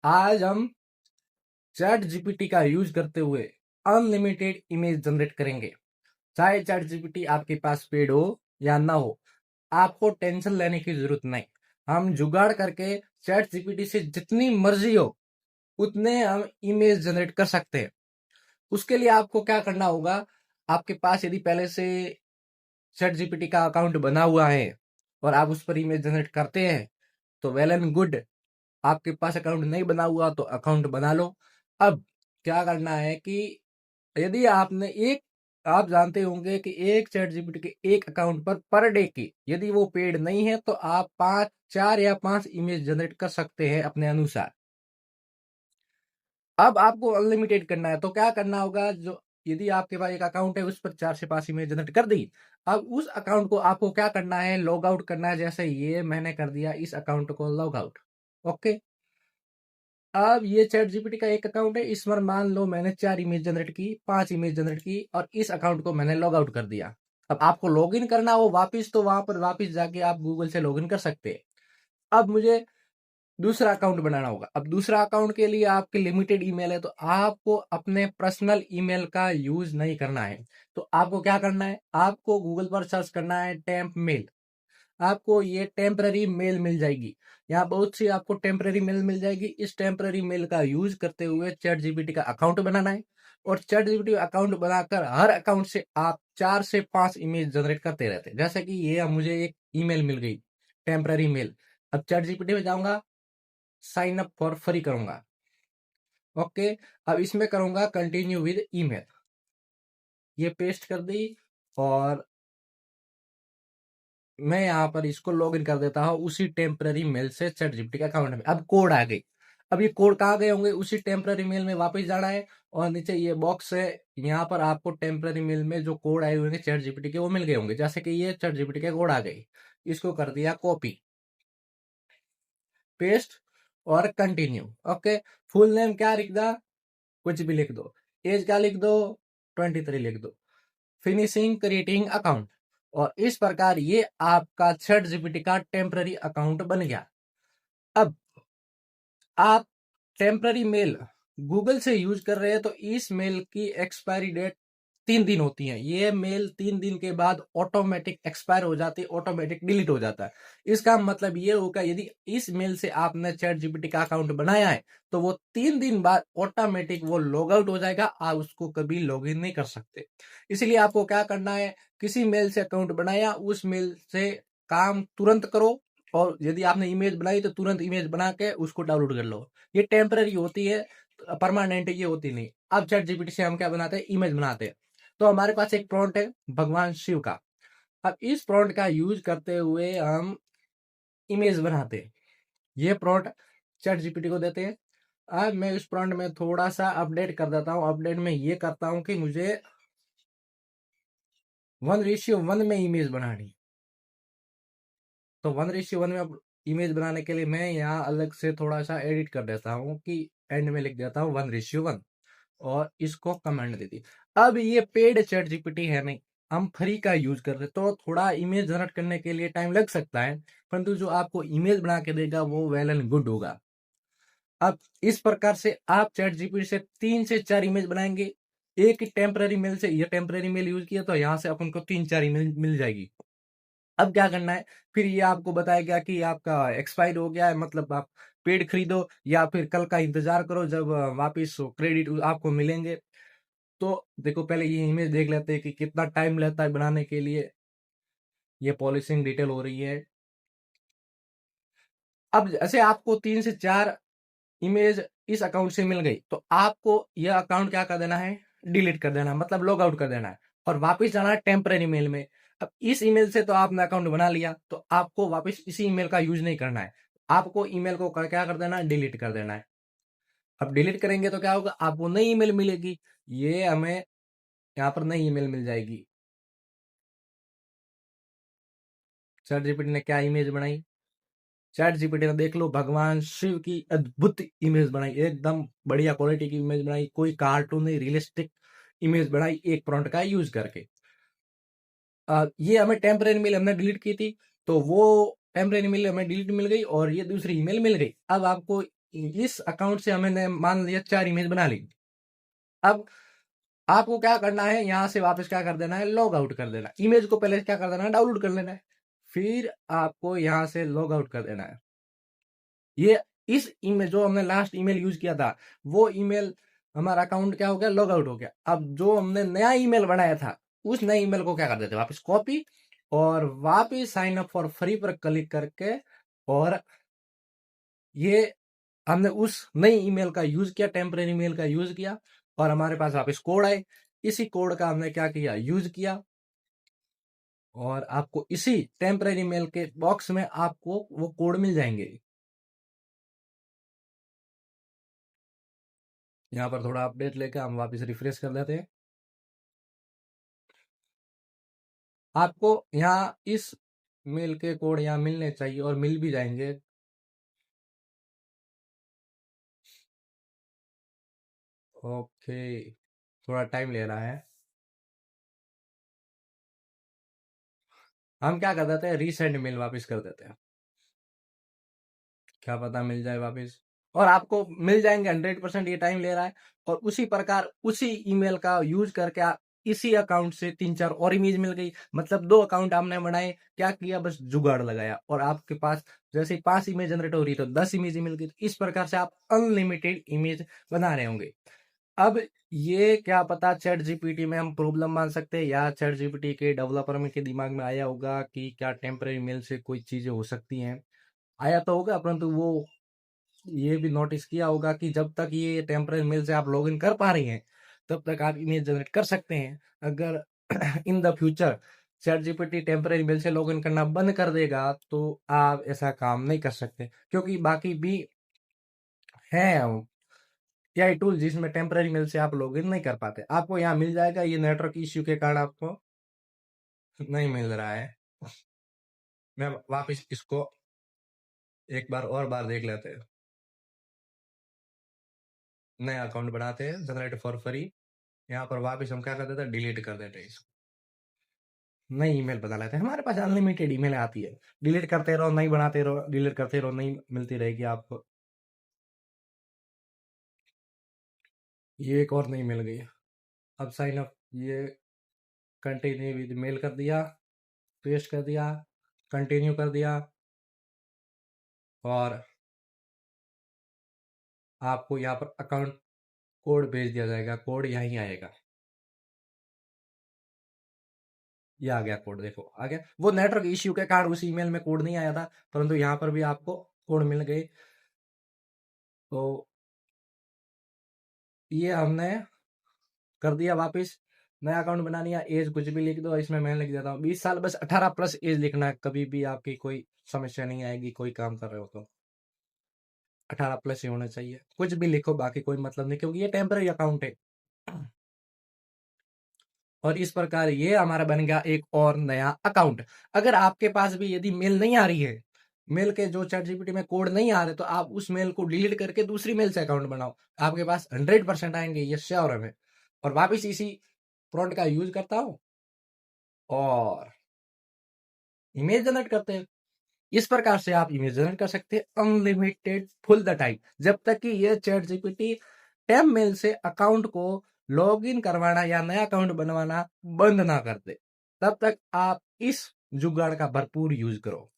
आज हम chat GPT का यूज करते हुए अनलिमिटेड इमेज जनरेट करेंगे। चाहे चैट जीपीटी आपके पास पेड हो या ना हो, आपको टेंशन लेने की जरूरत नहीं। हम जुगाड़ करके चैट जीपीटी से जितनी मर्जी हो उतने हम इमेज जनरेट कर सकते हैं। उसके लिए आपको क्या करना होगा, आपके पास यदि पहले से चैट जीपीटी का अकाउंट बना हुआ है और आप उस पर इमेज जनरेट करते हैं तो वेल एंड गुड। आपके पास अकाउंट नहीं बना हुआ तो अकाउंट बना लो। अब क्या करना है कि यदि आपने एक आप जानते होंगे कि एक चैट जीपीटी के एक अकाउंट पर डे की यदि वो पेड नहीं है तो आप 4 या 5 इमेज जनरेट कर सकते हैं अपने अनुसार। अब आपको अनलिमिटेड करना है तो क्या करना होगा, जो यदि आपके पास एक अकाउंट है उस पर 4 से 5 इमेज जनरेट कर दी। अब उस अकाउंट को आपको क्या करना है, लॉग आउट करना है। जैसे ये मैंने कर दिया, इस अकाउंट को लॉग आउट। ओके। अब ये चैट जीपीटी का एक अकाउंट है, इस पर मान लो मैंने 4 इमेज जनरेट की, 5 इमेज जनरेट की और इस अकाउंट को मैंने लॉग आउट कर दिया। अब आपको लॉगिन करना हो वापस तो वहां पर वापस जाके आप गूगल से लॉगिन कर सकते हैं। अब मुझे दूसरा अकाउंट बनाना होगा। अब दूसरा अकाउंट के लिए आपके लिमिटेड ईमेल है तो आपको अपने पर्सनल ईमेल का यूज नहीं करना है। तो आपको क्या करना है, आपको गूगल पर सर्च करना है टेम्प मेल। आपको ये टेम्पररी मेल मिल जाएगी। यहाँ बहुत सी आपको टेम्पररी मेल मिल जाएगी। इस टेम्पररी मेल का यूज करते हुए चैट जीपीटी का अकाउंट बनाना है और चैट जीपीटी अकाउंट बनाकर हर अकाउंट से आप 4 से 5 इमेज जनरेट करते रहते हैं। जैसे कि ये मुझे एक ईमेल मिल गई, टेम्पररी मेल। अब चैट जीपीटी में जाऊंगा, साइन अप फॉर फ्री करूंगा। ओके। अब इसमें करूंगा कंटिन्यू विद ईमेल, ये पेस्ट कर दी और मैं यहाँ पर इसको लॉगिन कर देता हूँ उसी टेम्पररी मेल से चैट जीपीटी के अकाउंट में। अब कोड आ गई। अब ये कोड कहाँ गए होंगे, उसी टेम्पररी मेल में वापस जाना है और नीचे ये बॉक्स है, यहाँ पर आपको टेम्पररी मेल में जो कोड आए हुए हैं चैट जीपीटी के वो मिल गए होंगे। जैसे कि ये चैट जीपीटी के कोड आ गए, इसको कर दिया कॉपी पेस्ट और कंटिन्यू। ओके। फुल नेम क्या लिख दा, कुछ भी लिख दो। एज क्या लिख दो, 23 लिख दो। Finishing creating account. और इस प्रकार ये आपका चैट जीपीटी का टेम्पररी अकाउंट बन गया। अब आप टेम्पररी मेल गूगल से यूज कर रहे हैं तो इस मेल की एक्सपायरी डेट 3 दिन होती है। ये मेल 3 दिन के बाद ऑटोमेटिक एक्सपायर हो जाती है, ऑटोमेटिक डिलीट हो जाता है। इसका मतलब ये होगा, यदि इस मेल से आपने चैट जीपीटी का अकाउंट बनाया है तो वो 3 दिन बाद ऑटोमेटिक वो लॉग आउट हो जाएगा, आप उसको कभी लॉग इन नहीं कर सकते। इसलिए आपको क्या करना है, किसी मेल से अकाउंट बनाया उस मेल से काम तुरंत करो और यदि आपने इमेज बनाई तो तुरंत इमेज बना के उसको डाउनलोड कर लो। ये टेम्पररी होती है, परमानेंट ये होती नहीं। अब चैट जीपीटी से हम क्या बनाते हैं, इमेज बनाते हैं। तो हमारे पास एक प्रॉम्प्ट है भगवान शिव का। अब इस प्रॉम्प्ट का यूज करते हुए हम इमेज बनाते हैं। ये प्रॉम्प्ट चैट जीपीटी को देते हैं। अब मैं इस प्रॉम्प्ट में थोड़ा सा अपडेट कर देता हूँ। अपडेट में ये करता हूँ कि मुझे 1:1 में इमेज बनानी। तो 1:1 में अब इमेज बनाने के लिए मैं यहाँ अलग से थोड़ा सा एडिट कर देता हूँ कि एंड में लिख देता हूँ 1:1 और इसको कमेंट दे दी। अब ये पेड चैट जीपीटी है नहीं, हम फ्री का यूज कर रहे तो थोड़ा इमेज जनरेट करने के लिए टाइम लग सकता है, परंतु जो आपको इमेज बना के देगा वो वेल एंड गुड होगा। अब इस प्रकार से आप चैट जीपीटी से 3 से 4 इमेज बनाएंगे। एक टेम्पररी मेल से, ये टेम्पररी मेल यूज किया तो यहाँ से अपन को 3-4 इमेज मिल जाएगी। अब क्या करना है, फिर ये आपको बताएगा कि आपका एक्सपायर हो गया है, मतलब आप पेड खरीदो या फिर कल का इंतजार करो जब वापिस क्रेडिट आपको मिलेंगे। तो देखो पहले ये इमेज देख लेते हैं कि कितना टाइम लेता है बनाने के लिए। ये पॉलिशिंग डिटेल हो रही है। अब जैसे आपको 3 से 4 इमेज इस अकाउंट से मिल गई तो आपको यह अकाउंट क्या कर देना है, डिलीट कर देना है, मतलब लॉग आउट कर देना है और वापस जाना है टेम्पररी मेल में। अब इस ईमेल से तो आपने अकाउंट बना लिया तो आपको वापस इसी ईमेल का यूज नहीं करना है। आपको ईमेल को क्या कर देना है, डिलीट कर देना है। अब डिलीट करेंगे तो क्या होगा, आपको नई ईमेल मिलेगी। ये हमें यहाँ पर नई ईमेल मिल जाएगी। चैट जीपीटी ने क्या इमेज बनाई, चैट जीपीटी ने देख लो भगवान शिव की अद्भुत इमेज बनाई, एकदम बढ़िया क्वालिटी की इमेज बनाई, कोई कार्टून नहीं, रियलिस्टिक इमेज बनाई एक प्रॉम्प्ट का यूज करके। ये हमें टेम्पररी मेल हमने डिलीट की थी तो वो टेम्पररी मेल हमें डिलीट मिल गई और ये दूसरी ईमेल मिल गई। अब आपको इस अकाउंट से हमने मान लिया 4 इमेज बना ली। अब आपको क्या करना है, यहां से वापस क्या कर देना है, लॉग आउट कर देना। इमेज को पहले क्या कर देना है, डाउनलोड कर लेना है, फिर आपको यहां से लॉग आउट कर देना है। ये इस ईमेल जो हमने लास्ट ईमेल यूज किया था, वो ईमेल हमारा अकाउंट क्या हो गया, लॉग आउट हो गया। अब जो हमने नया ईमेल बनाया था, उस नए ईमेल को क्या कर देते, वापस कॉपी और वापस साइन अप फॉर फ्री पर क्लिक करके, और ये हमने उस नई ईमेल का यूज किया, टेम्परेरी ईमेल का यूज किया, और हमारे पास वापस कोड आए। इसी कोड का हमने क्या किया, यूज किया, और आपको इसी टेम्परेरी मेल के बॉक्स में आपको वो कोड मिल जाएंगे। यहाँ पर थोड़ा अपडेट लेकर हम वापस रिफ्रेश कर लेते हैं। आपको यहाँ इस मेल के कोड यहाँ मिलने चाहिए, और मिल भी जाएंगे। ओके, थोड़ा टाइम ले रहा है। हम क्या कर देते हैं, रीसेंड मेल वापस कर देते हैं, क्या पता मिल जाए वापस। और आपको मिल जाएंगे 100%, ये टाइम ले रहा है। और उसी प्रकार उसी ईमेल का यूज करके इसी अकाउंट से 3-4 और इमेज मिल गई। मतलब 2 अकाउंट आपने बनाए, क्या किया, बस जुगाड़ लगाया, और आपके पास जैसे 5 इमेज जनरेट हो रही तो 10 इमेज मिल गई। इस प्रकार से आप अनलिमिटेड इमेज बना रहे होंगे। अब ये क्या पता चैट जीपीटी में हम प्रॉब्लम मान सकते हैं, या चैट जीपीटी के डेवलपर में के दिमाग में आया होगा कि क्या टेम्परेरी मेल से कोई चीजें हो सकती हैं। आया तो होगा, परंतु वो ये भी नोटिस किया होगा कि जब तक ये टेम्परेरी मेल से आप लॉगिन कर पा रही हैं, तब तक आप इमेज जनरेट कर सकते हैं। अगर in the future ChatGPT temporary mail से लॉगिन करना बंद कर देगा, तो आप ऐसा काम नहीं कर सकते, क्योंकि बाकी भी है एआई टूल जिसमें टेम्परेरी मेल से आप लॉगिन नहीं कर पाते। आपको यहाँ मिल जाएगा, ये नेटवर्क इश्यू के कारण आपको नहीं मिल रहा है। मैं वापस इसको एक बार और बार देख लेते हैं। नया अकाउंट बनाते हैं, जनरेट फॉर फ्री। यहाँ पर वापस हम क्या कर देते हैं, डिलीट कर देते हैं इसको, नई ईमेल बना लेते हैं। हमारे पास अनलिमिटेड ईमेल आती है, डिलीट करते रहो, नई बनाते रहो, डिलीट करते रहो, नई मिलती रहेगी आपको। ये एक और नई मिल गई। अब साइन अप, ये कंटिन्यू विद मेल कर दिया, पेस्ट कर दिया, कंटिन्यू कर दिया, और आपको यहाँ पर अकाउंट कोड भेज दिया जाएगा। कोड यहीं आएगा, ये आ गया कोड, देखो आ गया। वो नेटवर्क इश्यू के कारण उस ईमेल में कोड नहीं आया था, परंतु यहाँ पर भी आपको कोड मिल गए। तो ये हमने कर दिया वापस, नया अकाउंट बना लिया। एज कुछ भी लिख दो, इसमें मैं लिख देता हूँ 20 साल, बस 18 प्लस एज लिखना है। कभी भी आपकी कोई समस्या नहीं आएगी, कोई काम कर रहे हो तो 18 प्लस ही होना चाहिए। कुछ भी लिखो, बाकी कोई मतलब नहीं, क्योंकि ये टेम्पररी अकाउंट है। और इस प्रकार ये हमारा बन गया एक और नया अकाउंट। अगर आपके पास भी यदि मेल नहीं आ रही है, मेल के जो चैट जीपीटी में कोड नहीं आ रहे, तो आप उस मेल को डिलीट करके दूसरी मेल से अकाउंट बनाओ, आपके पास 100% आएंगे, ये श्योर है मैं। और वापिस इसी प्रॉम्प्ट का यूज करता हूं और इमेज जनरेट करते हैं। इस प्रकार से आप इमेज जनरेट कर सकते हैं अनलिमिटेड फुल द टाइम, जब तक कि ये चैट जीपीटी टेम मेल से अकाउंट को लॉगिन करवाना या नया अकाउंट बनवाना बंद ना कर दे। तब तक आप इस जुगाड़ का भरपूर यूज करो।